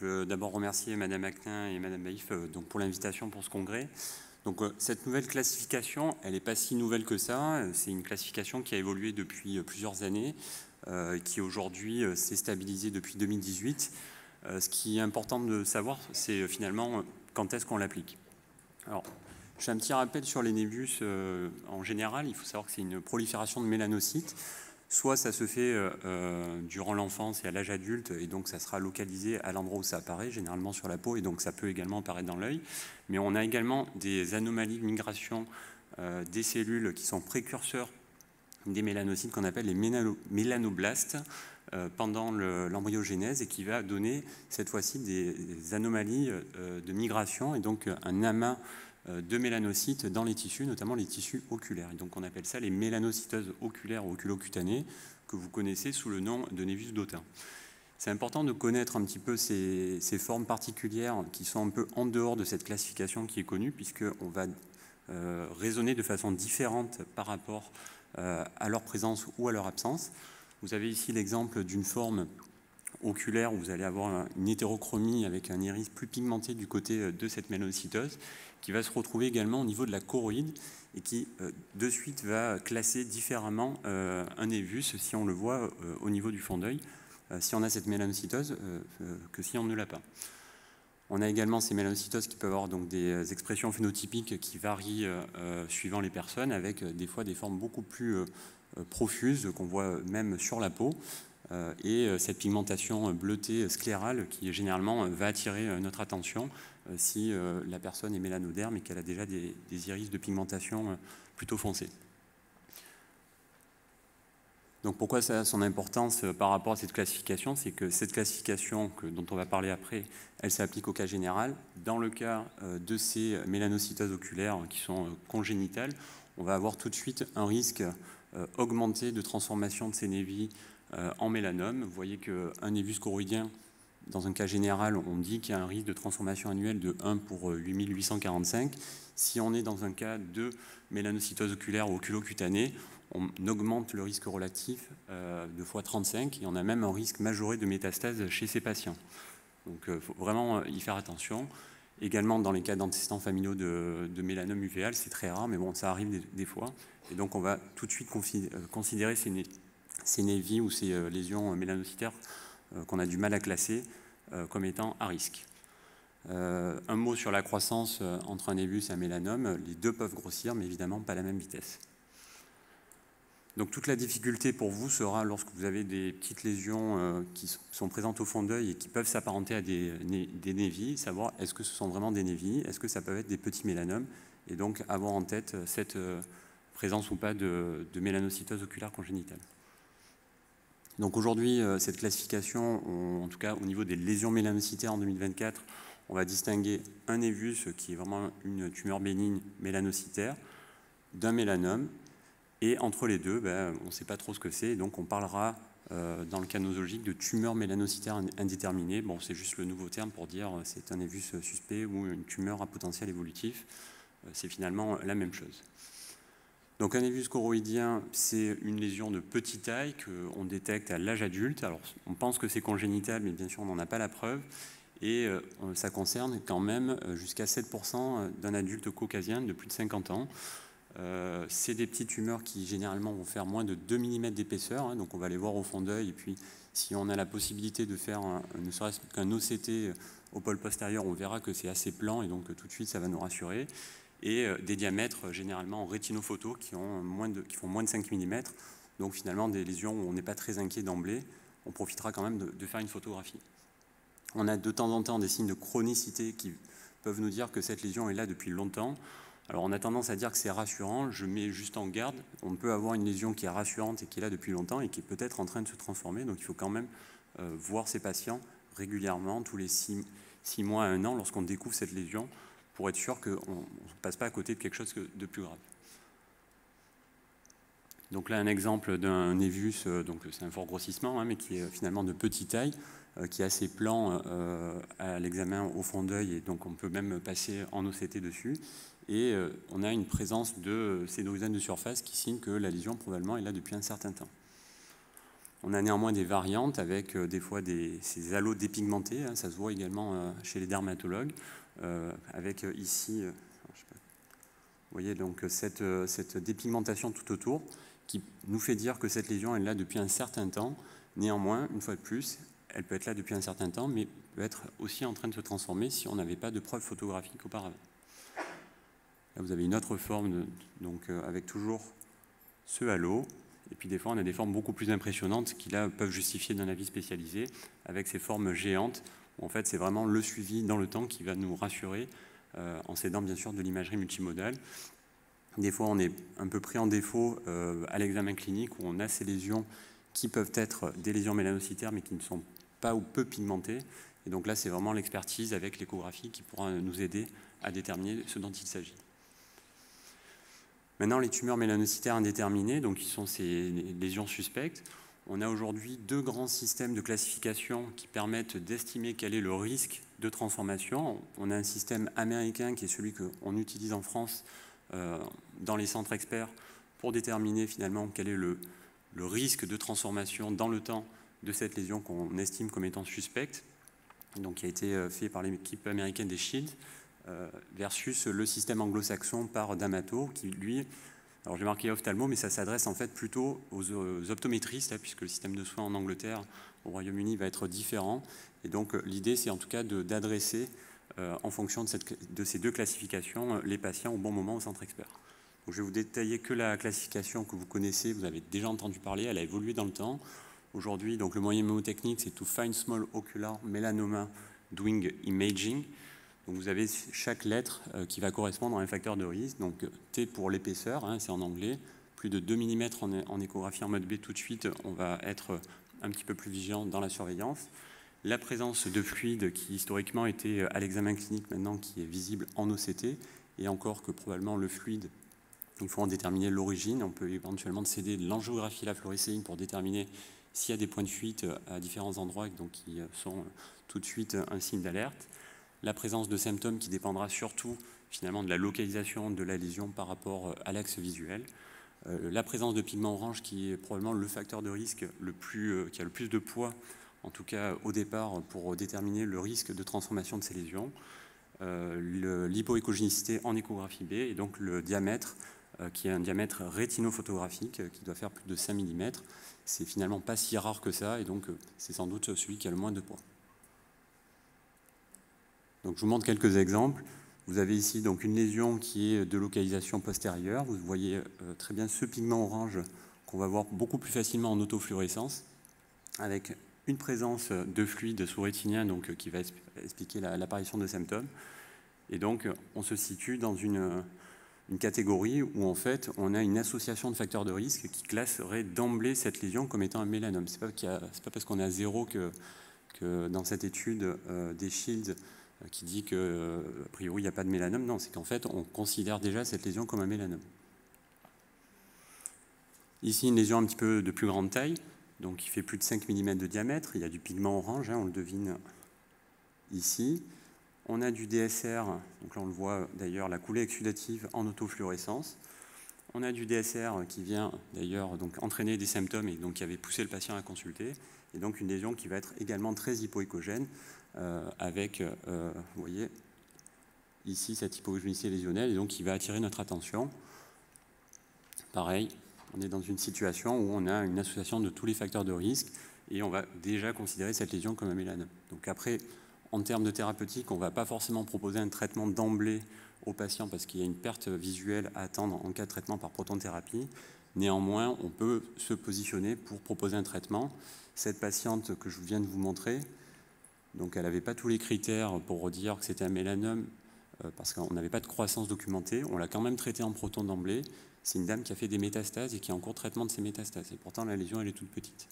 Je veux d'abord remercier Madame Acquin et Madame Baïf pour l'invitation pour ce congrès. Donc, cette nouvelle classification, elle n'est pas si nouvelle que ça. C'est une classification qui a évolué depuis plusieurs années, qui aujourd'hui s'est stabilisée depuis 2018. Ce qui est important de savoir, c'est finalement quand est-ce qu'on l'applique. Alors, je fais un petit rappel sur les névus en général. Il faut savoir que c'est une prolifération de mélanocytes. Soit ça se fait durant l'enfance et à l'âge adulte, et donc ça sera localisé à l'endroit où ça apparaît, généralement sur la peau, et donc ça peut également apparaître dans l'œil. Mais on a également des anomalies de migration des cellules qui sont précurseurs des mélanocytes qu'on appelle les mélanoblastes pendant l'embryogénèse, et qui va donner cette fois-ci des anomalies de migration, et donc un amas de mélanocytes dans les tissus, notamment les tissus oculaires. Et donc on appelle ça les mélanocytoses oculaires ou oculocutanées, que vous connaissez sous le nom de névus d'Autun. C'est important de connaître un petit peu ces formes particulières qui sont un peu en dehors de cette classification qui est connue, puisqu'on va raisonner de façon différente par rapport à leur présence ou à leur absence. Vous avez ici l'exemple d'une forme oculaire où vous allez avoir une hétérochromie avec un iris plus pigmenté du côté de cette mélanocytose, qui va se retrouver également au niveau de la choroïde et qui de suite va classer différemment un névus si on le voit au niveau du fond d'œil, si on a cette mélanocytose que si on ne l'a pas. On a également ces mélanocytoses qui peuvent avoir donc des expressions phénotypiques qui varient suivant les personnes, avec des fois des formes beaucoup plus profuses qu'on voit même sur la peau, et cette pigmentation bleutée sclérale qui généralement va attirer notre attention si la personne est mélanoderme et qu'elle a déjà des iris de pigmentation plutôt foncés. Donc pourquoi ça a son importance par rapport à cette classification? C'est que cette classification dont on va parler après, elle s'applique au cas général. Dans le cas de ces mélanocytoses oculaires qui sont congénitales, on va avoir tout de suite un risque augmenté de transformation de ces névis en mélanome. Vous voyez qu'un névus choroïdien, dans un cas général, on dit qu'il y a un risque de transformation annuelle de 1 pour 8845. Si on est dans un cas de mélanocytose oculaire ou oculocutanée, on augmente le risque relatif de fois 35, et on a même un risque majoré de métastase chez ces patients. Donc il faut vraiment y faire attention. Également dans les cas d'antécédents familiaux de mélanome uvéal, c'est très rare, mais bon, ça arrive des fois. Et donc on va tout de suite considérer ces névis ou ces lésions mélanocytaires qu'on a du mal à classer comme étant à risque. Un mot sur la croissance entre un névus et un mélanome. Les deux peuvent grossir, mais évidemment pas à la même vitesse. Donc toute la difficulté pour vous sera lorsque vous avez des petites lésions qui sont présentes au fond d'œil et qui peuvent s'apparenter à des névis, savoir est-ce que ce sont vraiment des névis, est-ce que ça peut être des petits mélanomes, et donc avoir en tête cette présence ou pas de mélanocytose oculaire congénitale. Donc aujourd'hui, cette classification, en tout cas au niveau des lésions mélanocytaires en 2024, on va distinguer un névus qui est vraiment une tumeur bénigne mélanocytaire d'un mélanome. Et entre les deux, on ne sait pas trop ce que c'est, donc on parlera dans le cas nosologique de tumeur mélanocytaire indéterminée. Bon, c'est juste le nouveau terme pour dire c'est un névus suspect ou une tumeur à potentiel évolutif. C'est finalement la même chose. Donc un névus choroïdien, c'est une lésion de petite taille qu'on détecte à l'âge adulte. Alors on pense que c'est congénital, mais bien sûr on n'en a pas la preuve. Et ça concerne quand même jusqu'à 7% d'un adulte caucasien de plus de 50 ans. C'est des petites tumeurs qui généralement vont faire moins de 2 mm d'épaisseur, hein, donc on va les voir au fond d'œil, et puis si on a la possibilité de faire ne serait-ce qu'un OCT au pôle postérieur, on verra que c'est assez plan, et donc tout de suite ça va nous rassurer. Et des diamètres généralement en rétinophoto qui font moins de 5 mm, donc finalement des lésions où on n'est pas très inquiet d'emblée. On profitera quand même de faire une photographie. On a de temps en temps des signes de chronicité qui peuvent nous dire que cette lésion est là depuis longtemps. Alors on a tendance à dire que c'est rassurant, je mets juste en garde. On peut avoir une lésion qui est rassurante et qui est là depuis longtemps et qui est peut-être en train de se transformer, donc il faut quand même voir ces patients régulièrement, tous les 6 mois à 1 an, lorsqu'on découvre cette lésion, pour être sûr qu'on ne passe pas à côté de quelque chose de plus grave. Donc là, un exemple d'un névus, donc c'est un fort grossissement, hein, mais qui est finalement de petite taille, qui est assez plan à l'examen au fond d'œil, et donc on peut même passer en OCT dessus. Et on a une présence de cédrosène de surface qui signe que la lésion probablement est là depuis un certain temps. On a néanmoins des variantes avec des fois ces halos dépigmentés, hein, ça se voit également chez les dermatologues, avec ici, je sais pas, vous voyez donc cette dépigmentation tout autour qui nous fait dire que cette lésion est là depuis un certain temps. Néanmoins, une fois de plus, elle peut être là depuis un certain temps, mais peut être aussi en train de se transformer si on n'avait pas de preuves photographiques auparavant. Là, vous avez une autre forme, donc avec toujours ce halo. Et puis des fois, on a des formes beaucoup plus impressionnantes qui là peuvent justifier d'un avis spécialisé avec ces formes géantes. Où, en fait, c'est vraiment le suivi dans le temps qui va nous rassurer en s'aidant bien sûr de l'imagerie multimodale. Des fois, on est un peu pris en défaut à l'examen clinique où on a ces lésions qui peuvent être des lésions mélanocytaires mais qui ne sont pas ou peu pigmentées. Et donc là, c'est vraiment l'expertise avec l'échographie qui pourra nous aider à déterminer ce dont il s'agit. Maintenant, les tumeurs mélanocytaires indéterminées, donc qui sont ces lésions suspectes, on a aujourd'hui 2 grands systèmes de classification qui permettent d'estimer quel est le risque de transformation. On a un système américain qui est celui qu'on utilise en France dans les centres experts pour déterminer finalement quel est le risque de transformation dans le temps de cette lésion qu'on estime comme étant suspecte, donc qui a été fait par l'équipe américaine des Shields, versus le système anglo-saxon par D'Amato, qui lui, alors j'ai marqué ophtalmo, mais ça s'adresse en fait plutôt aux optométristes, puisque le système de soins en Angleterre, au Royaume-Uni, va être différent. Et donc l'idée, c'est en tout cas d'adresser, en fonction de ces 2 classifications, les patients au bon moment au centre expert. Donc, je vais vous détailler que la classification que vous connaissez, vous avez déjà entendu parler, elle a évolué dans le temps. Aujourd'hui, donc le moyen mnémotechnique, c'est to find small ocular melanoma doing imaging. Donc vous avez chaque lettre qui va correspondre à un facteur de risque. Donc T pour l'épaisseur, hein, c'est en anglais. Plus de 2 mm en échographie en mode B, tout de suite, on va être un petit peu plus vigilant dans la surveillance. La présence de fluide qui historiquement était à l'examen clinique, maintenant qui est visible en OCT, et encore que probablement le fluide, il faut en déterminer l'origine. On peut éventuellement céder de l'angiographie et la fluorescéine pour déterminer s'il y a des points de fuite à différents endroits, donc qui sont tout de suite un signe d'alerte. La présence de symptômes qui dépendra surtout finalement de la localisation de la lésion par rapport à l'axe visuel. La présence de pigment orange qui est probablement le facteur de risque qui a le plus de poids, en tout cas au départ, pour déterminer le risque de transformation de ces lésions. L'hypoéchogénicité en échographie B et donc le diamètre qui est un diamètre rétinophotographique qui doit faire plus de 5 mm. C'est finalement pas si rare que ça et donc c'est sans doute celui qui a le moins de poids. Donc, je vous montre quelques exemples. Vous avez ici donc une lésion qui est de localisation postérieure. Vous voyez très bien ce pigment orange qu'on va voir beaucoup plus facilement en autofluorescence, avec une présence de fluide sous-rétinien donc, qui va expliquer l'apparition de symptômes. Et donc, on se situe dans une catégorie où en fait, on a une association de facteurs de risque qui classerait d'emblée cette lésion comme étant un mélanome. C'est pas parce qu'on est à 0 que dans cette étude des Shields qui dit qu'a priori il n'y a pas de mélanome. Non, c'est qu'en fait on considère déjà cette lésion comme un mélanome. Ici une lésion un petit peu de plus grande taille, donc qui fait plus de 5 mm de diamètre. Il y a du pigment orange, hein, on le devine ici. On a du DSR, donc là on le voit d'ailleurs, la coulée exudative en autofluorescence. On a du DSR qui vient d'ailleurs donc entraîner des symptômes et donc qui avait poussé le patient à consulter. Et donc une lésion qui va être également très hypoéchogène avec, vous voyez, ici cette hypoéchonicité lésionnelle et donc qui va attirer notre attention. Pareil, on est dans une situation où on a une association de tous les facteurs de risque et on va déjà considérer cette lésion comme un mélanome. Donc après, en termes de thérapeutique, on ne va pas forcément proposer un traitement d'emblée au patient parce qu'il y a une perte visuelle à attendre en cas de traitement par protonthérapie. Néanmoins, on peut se positionner pour proposer un traitement. Cette patiente que je viens de vous montrer, donc elle n'avait pas tous les critères pour dire que c'était un mélanome parce qu'on n'avait pas de croissance documentée. On l'a quand même traité en proton d'emblée. C'est une dame qui a fait des métastases et qui est en cours de traitement de ces métastases. Et pourtant, la lésion, elle est toute petite.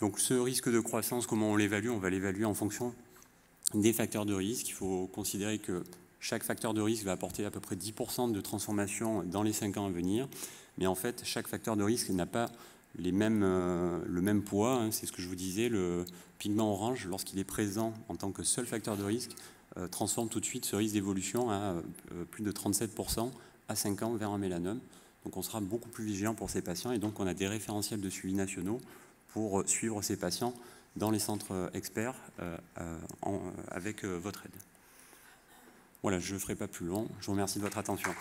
Donc ce risque de croissance, comment on l'évalue? On va l'évaluer en fonction des facteurs de risque. Il faut considérer que chaque facteur de risque va apporter à peu près 10% de transformation dans les 5 ans à venir. Mais en fait, chaque facteur de risque n'a pas le même poids. Hein. C'est ce que je vous disais, le pigment orange, lorsqu'il est présent en tant que seul facteur de risque, transforme tout de suite ce risque d'évolution à plus de 37% à 5 ans vers un mélanome. Donc on sera beaucoup plus vigilant pour ces patients et donc on a des référentiels de suivi nationaux pour suivre ces patients dans les centres experts avec votre aide. Voilà, je ne ferai pas plus long. Je vous remercie de votre attention.